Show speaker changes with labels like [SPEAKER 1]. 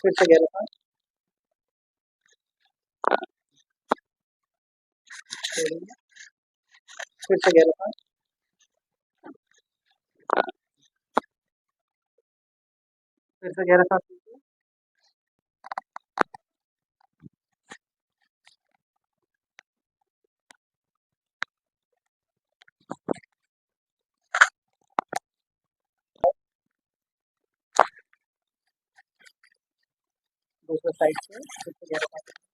[SPEAKER 1] फिर से गहरा सांस छोड़िए। फिर से गहरा सांस। फिर से गहरा सांस लीजिए। दूसरे साइड से फिर से गहरा सांस।